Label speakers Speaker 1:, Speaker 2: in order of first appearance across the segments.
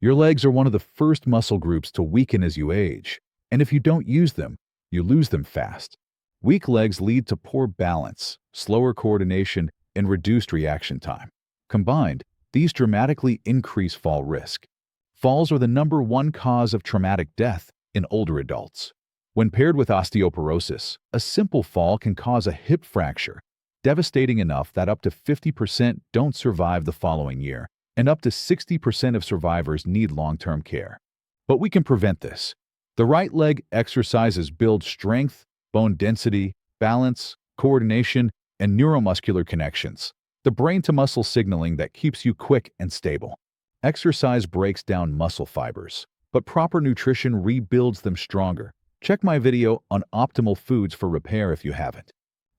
Speaker 1: Your legs are one of the first muscle groups to weaken as you age, and if you don't use them, you lose them fast. Weak legs lead to poor balance, slower coordination, and reduced reaction time. Combined, these dramatically increase fall risk. Falls are the #1 cause of traumatic death in older adults. When paired with osteoporosis, a simple fall can cause a hip fracture, devastating enough that up to 50% don't survive the following year, and up to 60% of survivors need long-term care. But we can prevent this. The right leg exercises build strength, bone density, balance, coordination, and neuromuscular connections, the brain-to-muscle signaling that keeps you quick and stable. Exercise breaks down muscle fibers, but proper nutrition rebuilds them stronger. Check my video on optimal foods for repair if you haven't.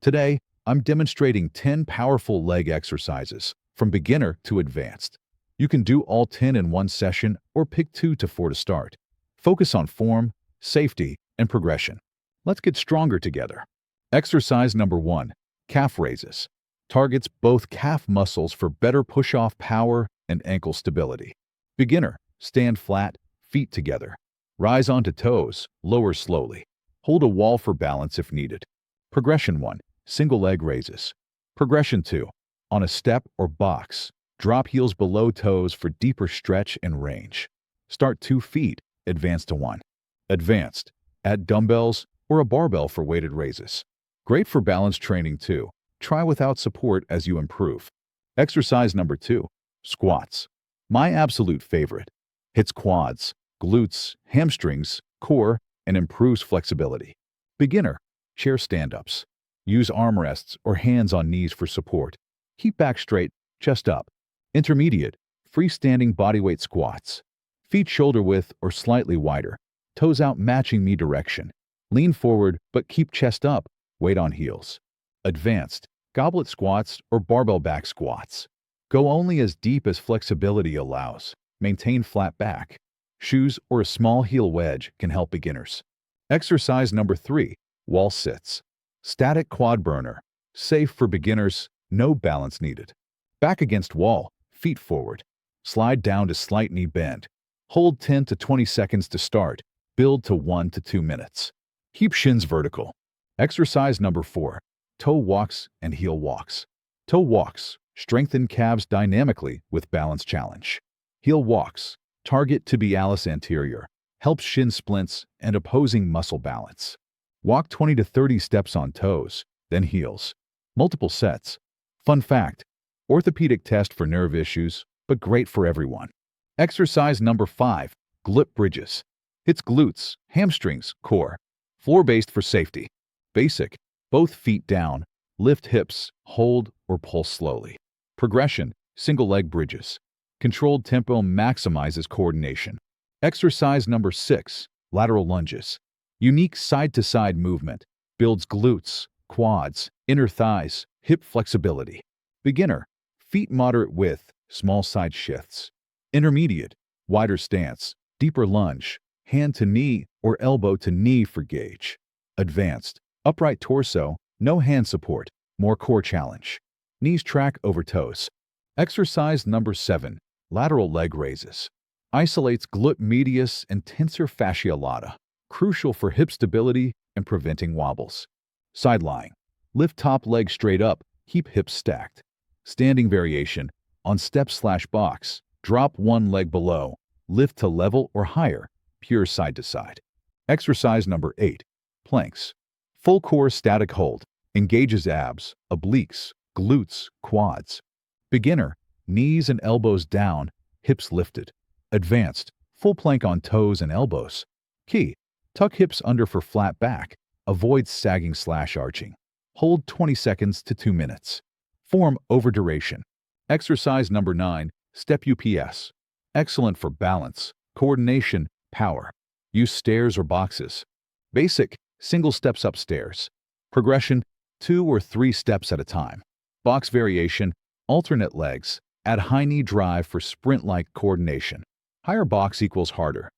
Speaker 1: Today, I'm demonstrating 10 powerful leg exercises, from beginner to advanced. You can do all 10 in one session or pick 2 to 4 to start. Focus on form, safety, and progression. Let's get stronger together. Exercise number 1, calf raises. Targets both calf muscles for better push-off power and ankle stability. Beginner, stand flat, feet together. Rise onto toes, lower slowly. Hold a wall for balance if needed. Progression 1, single leg raises. Progression 2, on a step or box. Drop heels below toes for deeper stretch and range. Start 2 feet, advance to 1. Advanced, add dumbbells or a barbell for weighted raises. Great for balance training too. Try without support as you improve. Exercise number 2, squats. My absolute favorite. Hits quads, glutes, hamstrings, core, and improves flexibility. Beginner, chair stand-ups. Use armrests or hands on knees for support. Keep back straight, chest up. Intermediate, freestanding bodyweight squats. Feet shoulder width or slightly wider. Toes out matching knee direction. Lean forward but keep chest up, weight on heels. Advanced, goblet squats or barbell back squats. Go only as deep as flexibility allows. Maintain flat back. Shoes or a small heel wedge can help beginners. Exercise number 3, wall sits. Static quad burner. Safe for beginners, no balance needed. Back against wall, feet forward. Slide down to slight knee bend. Hold 10 to 20 seconds to start. Build to 1 to 2 minutes. Keep shins vertical. Exercise number 4, toe walks and heel walks. Toe walks, strengthen calves dynamically with balance challenge. Heel walks, target tibialis anterior, helps shin splints and opposing muscle balance. Walk 20 to 30 steps on toes, then heels. Multiple sets. Fun fact, orthopedic test for nerve issues, but great for everyone. Exercise number 5, glute bridges. Hits glutes, hamstrings, core. Floor-based for safety. Basic, both feet down, lift hips, hold or pull slowly. Progression, single leg bridges. Controlled tempo maximizes coordination. Exercise number 6, lateral lunges. Unique side-to-side movement. Builds glutes, quads, inner thighs, hip flexibility. Beginner, feet moderate width, small side shifts. Intermediate, wider stance, deeper lunge, hand to knee or elbow to knee for gauge. Advanced, upright torso, no hand support, more core challenge. Knees track over toes. Exercise number 7, lateral leg raises. Isolates glute medius and tensor fascia lata, crucial for hip stability and preventing wobbles. Side lying, lift top leg straight up, keep hips stacked. Standing variation, on step/box, drop one leg below, lift to level or higher, pure side to side. Exercise number 8, planks. Full core static hold, engages abs, obliques, glutes, quads. Beginner, knees and elbows down, hips lifted. Advanced, full plank on toes and elbows. Key, tuck hips under for flat back, avoid sagging/arching. Hold 20 seconds to 2 minutes. Form over duration. Exercise number 9, step UPS. Excellent for balance, coordination, power. Use stairs or boxes. Basic, single steps upstairs. Progression, 2 or 3 steps at a time. Box variation, alternate legs. Add high knee drive for sprint-like coordination. Higher box equals harder.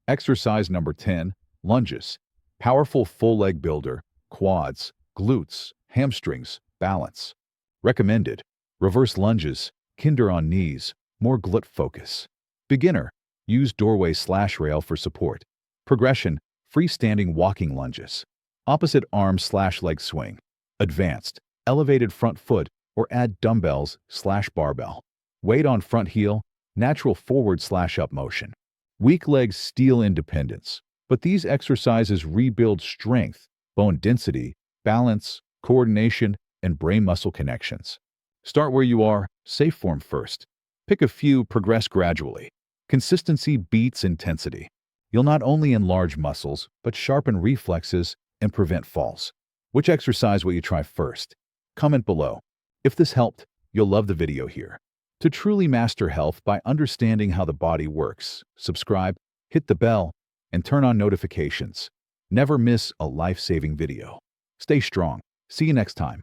Speaker 1: Exercise number 10, lunges. Powerful full leg builder, quads, glutes, hamstrings, balance. Recommended, reverse lunges, kinder on knees, more glute focus. Beginner, Use doorway/rail for support. Progression, freestanding walking lunges. Opposite arm/leg swing. Advanced, elevated front foot or add dumbbells/barbell. Weight on front heel, natural forward/up motion. Weak legs steal independence, but these exercises rebuild strength, bone density, balance, coordination, and brain-muscle connections. Start where you are, safe form first. Pick a few, progress gradually. Consistency beats intensity. You'll not only enlarge muscles, but sharpen reflexes and prevent falls. Which exercise will you try first? Comment below. If this helped, you'll love the video here. To truly master health by understanding how the body works, subscribe, hit the bell, and turn on notifications. Never miss a life-saving video. Stay strong. See you next time.